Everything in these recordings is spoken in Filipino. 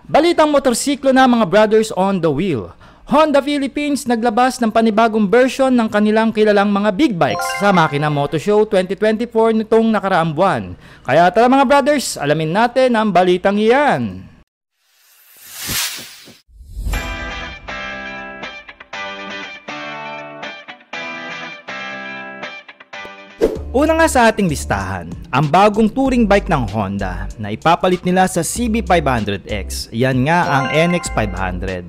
Balitang motorsiklo na mga brothers on the wheel. Honda Philippines naglabas ng panibagong version ng kanilang kilalang mga big bikes sa Makina Moto Show 2024 nitong nakaraang buwan. Kaya tara mga brothers, alamin natin ang balitang iyan. Una nga sa ating listahan, ang bagong touring bike ng Honda na ipapalit nila sa CB500X. Yan nga ang NX500.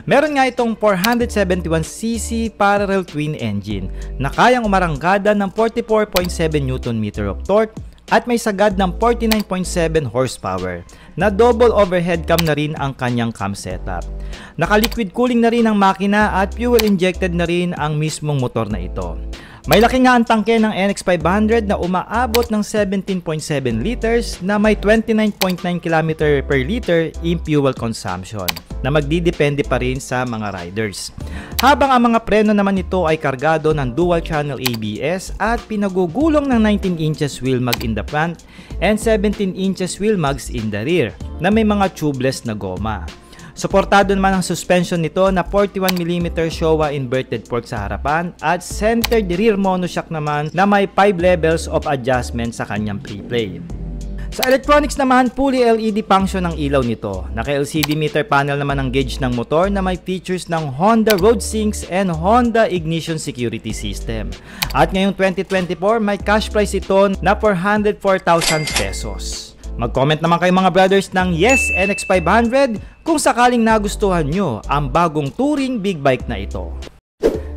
Meron nga itong 471cc parallel twin engine na kayang umaranggada ng 44.7 Nm of torque at may sagad ng 49.7 horsepower na double overhead cam na rin ang kanyang cam setup. Naka-liquid cooling na rin ang makina at fuel injected na rin ang mismong motor na ito. May laki nga ang tangke ng NX500 na umaabot ng 17.7 liters na may 29.9 km per liter in fuel consumption na magdidepende pa rin sa mga riders. Habang ang mga preno naman nito ay kargado ng dual channel ABS at pinagugulong ng 19 inches wheel mag in the front and 17 inches wheel mugs in the rear na may mga tubeless na goma. Suportado naman ang suspension nito na 41mm Showa inverted fork sa harapan at centered rear monoshock naman na may 5 levels of adjustment sa kanyang preplay. Sa electronics naman, fully LED function ang ilaw nito. Naka-LCD meter panel naman ang gauge ng motor na may features ng Honda Road Sync and Honda Ignition Security System. At ngayong 2024, may cash price ito na 404,000 pesos. Mag-comment naman kayo mga brothers ng yes NX500 kung sakaling nagustuhan nyo ang bagong touring big bike na ito.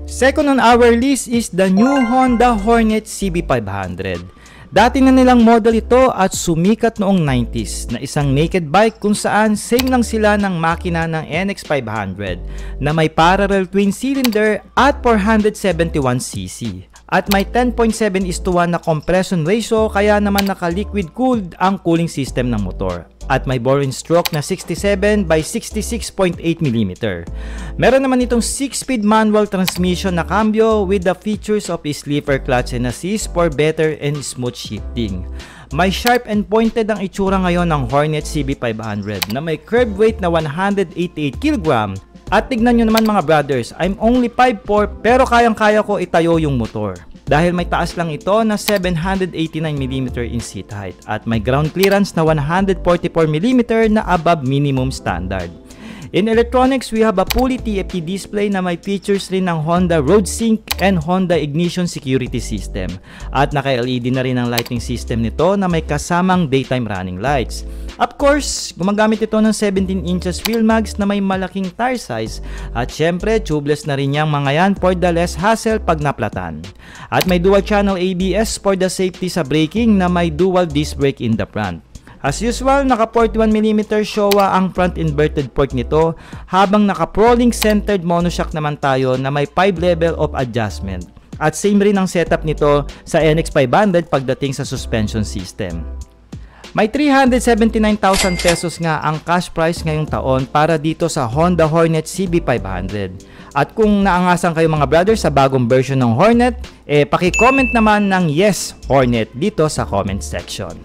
Second on our list is the new Honda Hornet CB500. Dati na nilang model ito at sumikat noong 90s na isang naked bike kung saan same lang sila ng makina ng NX500 na may parallel twin cylinder at 471cc. At may 10.7:1 na compression ratio kaya naman naka-liquid cooled ang cooling system ng motor. At may bore-in stroke na 67 by 66.8 mm. Meron naman itong 6-speed manual transmission na cambio with the features of a sleeper clutch and assist for better and smooth shifting. May sharp and pointed ang itsura ngayon ng Hornet CB500 na may curb weight na 188 kg. At tignan nyo naman mga brothers, I'm only 5'4" pero kayang-kaya ko itayo yung motor. Dahil may taas lang ito na 789mm in seat height at may ground clearance na 144mm na above minimum standard. In electronics, we have a fully TFT display na may features rin ng Honda Road Sync and Honda Ignition Security System. At naka-LED na rin ang lighting system nito na may kasamang daytime running lights. Of course, gumagamit ito ng 17 inches wheel mugs na may malaking tire size. At syempre, tubeless na rin yang mga yan for the less hassle pag naplatan. At may dual channel ABS for the safety sa braking na may dual disc brake in the front. As usual, naka 41mm Showa ang front inverted fork nito habang naka Prolink centered monoshock naman tayo na may 5 level of adjustment. At same rin ang setup nito sa NX500 pagdating sa suspension system. May 379,000 pesos nga ang cash price ngayong taon para dito sa Honda Hornet CB500. At kung naangasan kayo mga brothers sa bagong version ng Hornet, paki-comment naman ng yes Hornet dito sa comment section.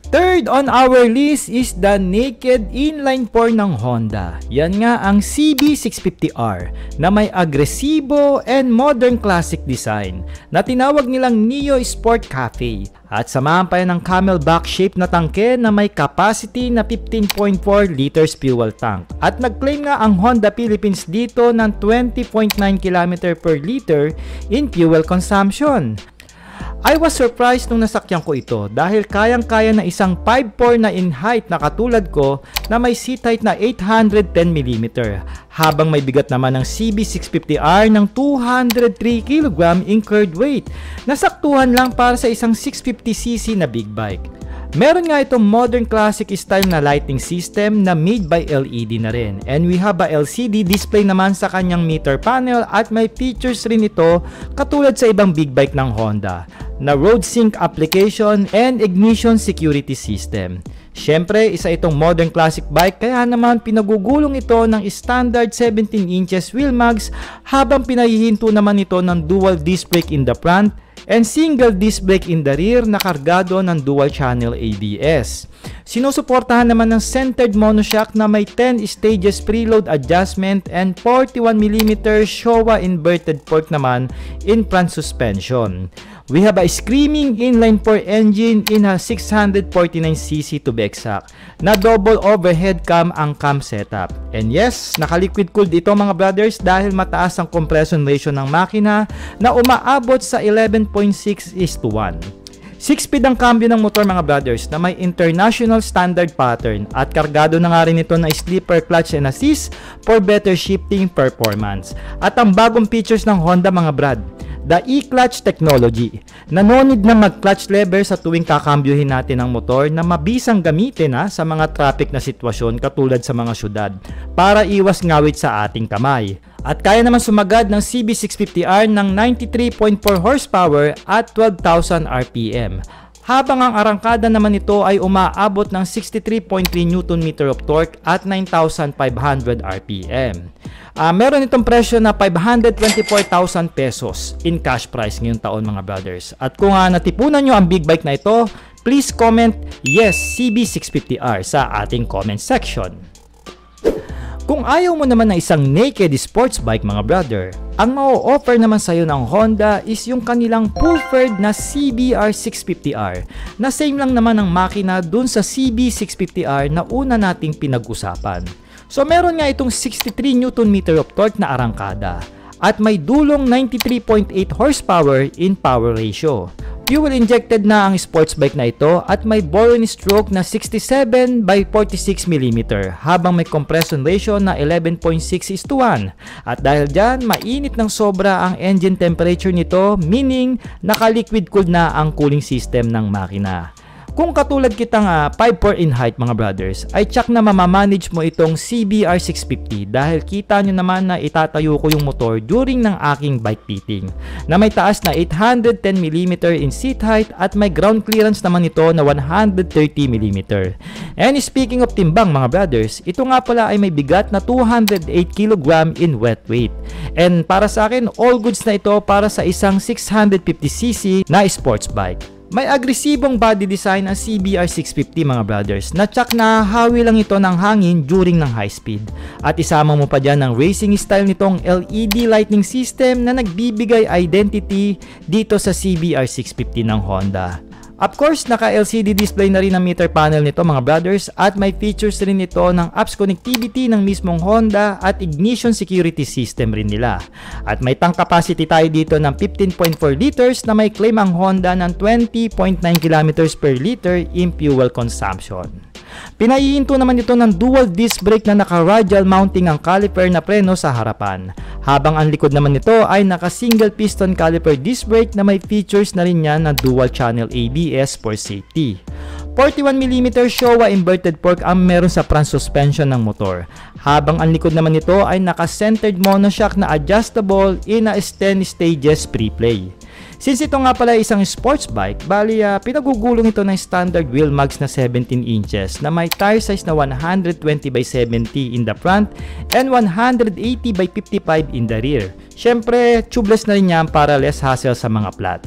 Third on our list is the naked inline 4 ng Honda. Yan nga ang CB650R na may agresibo and modern classic design na tinawag nilang Neo Sport Cafe at samahan pa yan ng camelback shape na tangke na may capacity na 15.4 liters fuel tank. At nag-claim nga ang Honda Philippines dito ng 20.9 km per liter in fuel consumption. I was surprised nung nasakyan ko ito dahil kayang-kaya na isang 5'4" na in height na katulad ko na may seat height na 810mm habang may bigat naman ng CB650R ng 203 kg incurred weight. Nasaktuhan lang para sa isang 650cc na big bike. Meron nga itong modern classic style na lighting system na made by LED na rin. And we have a LCD display naman sa kanyang meter panel at may features rin ito katulad sa ibang big bike ng Honda na Road Sync application and Ignition Security System. Syempre, isa itong modern classic bike kaya naman pinagugulong ito ng standard 17 inches wheel mugs habang pinahihinto naman ito ng dual disc brake in the front and single disc brake in the rear na kargado ng dual channel ABS. Sinusuportahan naman ng centered monoshock na may 10 stages preload adjustment and 41mm Showa inverted fork naman in front suspension. We have a screaming inline-4 engine in a 649cc to be exact, na double overhead cam ang cam setup. And yes, naka-liquid cooled ito mga brothers dahil mataas ang compression ratio ng makina na umaabot sa 11.6:1. 6-speed ang cambio ng motor mga brothers na may international standard pattern at kargado na nga rin ito na slipper clutch and assist for better shifting performance. At ang bagong features ng Honda mga brad, the e-clutch technology, na no need na mag-clutch lever sa tuwing kakambyohin natin ang motor na mabisang gamitin sa mga traffic na sitwasyon katulad sa mga syudad para iwas ngawit sa ating kamay. At kaya naman sumagad ng CB650R ng 93.4 horsepower at 12,000 RPM. Habang ang arangkada naman nito ay umaabot ng 63.3 Nm of torque at 9,500 RPM. Meron itong presyo na 524,000 pesos in cash price ngayong taon mga brothers. At kung natipunan nyo ang big bike na ito, please comment yes CB650R sa ating comment section. Kung ayaw mo naman ng isang naked sports bike mga brother, ang ma-offer naman sa'yo ng Honda is yung kanilang preferred na CBR650R na same lang naman ang makina dun sa CB650R na una nating pinag-usapan. So meron nga itong 63 Nm of torque na arangkada at may dulong 93.8 horsepower in power ratio. Fuel injected na ang sports bike na ito at may bore-in stroke na 67/46mm habang may compression ratio na 11.6:1. At dahil dyan, mainit ng sobra ang engine temperature nito, meaning naka-liquid cooled na ang cooling system ng makina. Kung katulad kitang 5'4" in height mga brothers, ay tsak na mamamanage mo itong CBR650 dahil kita nyo naman na itatayo ko yung motor during ng aking bike fitting na may taas na 810mm in seat height at may ground clearance naman ito na 130mm. And speaking of timbang mga brothers, ito nga pala ay may bigat na 208kg in wet weight. And para sa akin, all goods na ito para sa isang 650cc na sports bike. May agresibong body design ang CBR650 mga brothers na tsak na hawi lang ito ng hangin during ng high speed. At isama mo pa dyan ang racing style nitong LED lighting system na nagbibigay identity dito sa CBR650 ng Honda. Of course, naka-LCD display na rin ang meter panel nito mga brothers at may features rin ito ng apps connectivity ng mismong Honda at ignition security system rin nila. At may tank capacity tayo dito ng 15.4 liters na may claim ang Honda ng 20.9 km per liter in fuel consumption. Pinaihinto naman ito ng dual disc brake na naka-radial mounting ang caliper na preno sa harapan. Habang ang likod naman nito ay naka-single piston caliper disc brake na may features na rin yan na dual channel ABS for safety. 41mm Showa inverted fork ang meron sa front suspension ng motor. Habang ang likod naman nito ay naka-centered monoshock na adjustable in a 10 stages pre-play. Since ito nga pala isang sports bike, bali pinagugulong ito ng standard wheel mags na 17 inches na may tire size na 120/70 in the front and 180/55 in the rear. Syempre, tubeless na rin yan para less hassle sa mga flat.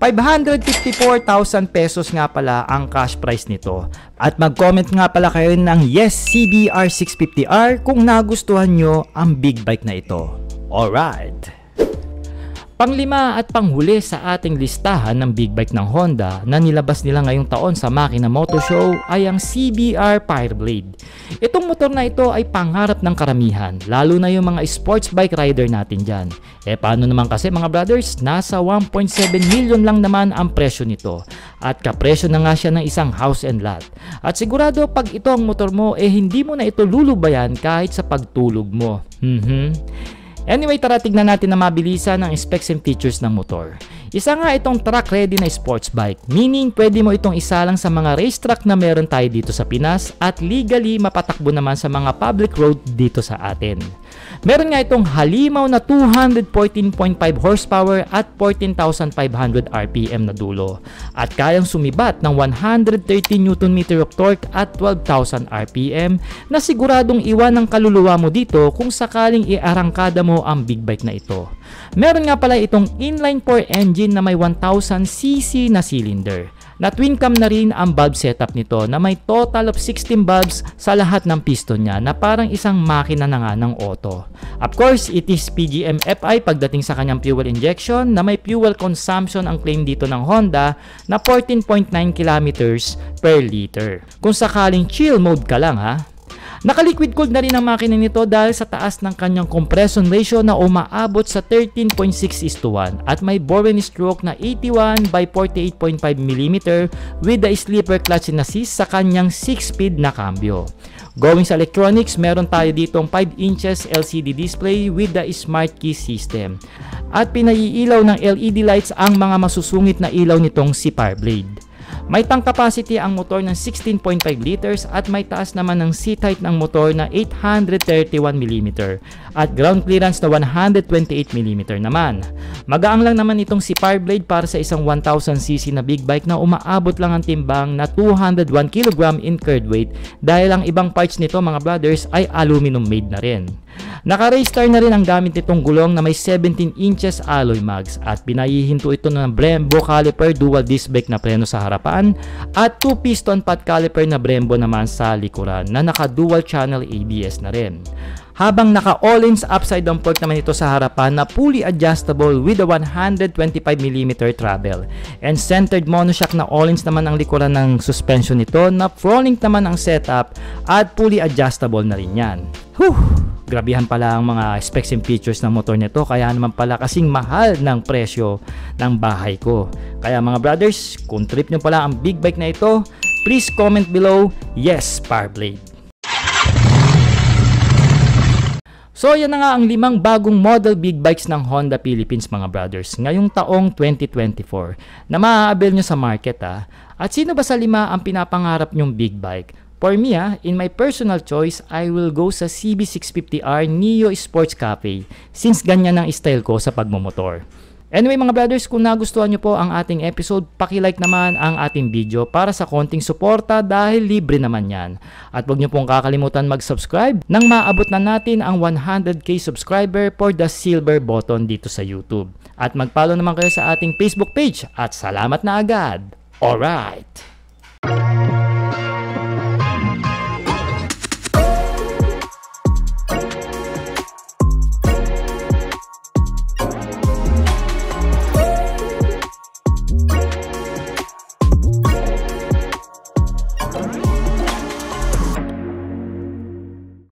554,000 pesos nga pala ang cash price nito. At mag-comment nga pala kayo ng yes CBR650R kung nagustuhan nyo ang big bike na ito. Alright! Panglima at panghuli sa ating listahan ng big bike ng Honda na nilabas nila ngayong taon sa Makina Moto Show ay ang CBR Fireblade. Itong motor na ito ay pangarap ng karamihan, lalo na yung mga sports bike rider natin dyan. Paano naman kasi mga brothers, nasa 1.7 million lang naman ang presyo nito. At kapresyo na nga siya ng isang house and lot. At sigurado pag ito ang motor mo, hindi mo na ito lulubayan kahit sa pagtulog mo. Anyway, tara tignan natin na mabilisan ang specs and features ng motor. Isa nga itong track ready na sports bike, meaning pwede mo itong isalang sa mga racetrack na meron tayo dito sa Pinas at legally mapatakbo naman sa mga public road dito sa atin. Meron nga itong halimaw na 214.5 horsepower at 14,500 RPM na dulo at kayang sumibat ng 130 Nm of torque at 12,000 RPM na siguradong iwan ng kaluluwa mo dito kung sakaling iarangkada mo ano ang big bike na ito. Meron nga pala itong inline 4 engine na may 1000cc na cylinder. Na twin cam na rin ang valve setup nito na may total of 16 valves sa lahat ng piston niya na parang isang makina na nga ng auto. Of course, it is PGM-FI pagdating sa kanyang fuel injection na may fuel consumption ang claim dito ng Honda na 14.9 kilometers per liter. Kung sakaling chill mode ka lang ha. Naka-liquid cooled na rin ang makina nito dahil sa taas ng kanyang compression ratio na umaabot sa 13.6:1 at may bore and stroke na 81 by 48.5 mm with the sleeper clutch and assist sa kanyang 6-speed na cambio. Going sa electronics, meron tayo ditong 5 inches LCD display with the smart key system at pinaiilaw ng LED lights ang mga masusungit na ilaw nitong si Fireblade. May tank capacity ang motor ng 16.5 liters at may taas naman ng seat height ng motor na 831 mm at ground clearance na 128 mm naman. Magaang lang naman itong si Fireblade para sa isang 1000cc na big bike na umaabot lang ang timbang na 201 kg in curd weight dahil ang ibang parts nito mga brothers ay aluminum made na rin. Naka-raystar na rin ang gamit nitong gulong na may 17 inches alloy mags at pinahihinto ito ng Brembo caliper dual disc brake na preno sa harapan at 2 piston pad caliper na Brembo naman sa likuran na naka-dual channel ABS na rin. Habang naka-Öhlins upside down fork naman ito sa harapan na fully adjustable with a 125mm travel. And centered monoshock na Öhlins naman ang likuran ng suspension nito na front naman ang setup at fully adjustable na rin yan. Grabihan pala ang mga specs and features ng motor nito kaya naman pala kasing mahal ng presyo ng bahay ko. Kaya mga brothers, kung trip nyo pala ang big bike na ito, please comment below, yes, Fireblade. So yan na nga ang 5 bagong model big bikes ng Honda Philippines mga brothers ngayong taong 2024 na maaabil nyo sa market ha. At sino ba sa 5 ang pinapangarap nyong big bike? For me in my personal choice, I will go sa CB650R Neo Sports Cafe since ganyan ang style ko sa pagmumotor. Anyway mga brothers, kung nagustuhan nyo po ang ating episode, paki-like naman ang ating video para sa konting suporta dahil libre naman yan. At huwag nyo pong kakalimutan mag-subscribe nang maabot na natin ang 100k subscriber for the silver button dito sa YouTube. At mag-follow naman kayo sa ating Facebook page at salamat na agad! Alright!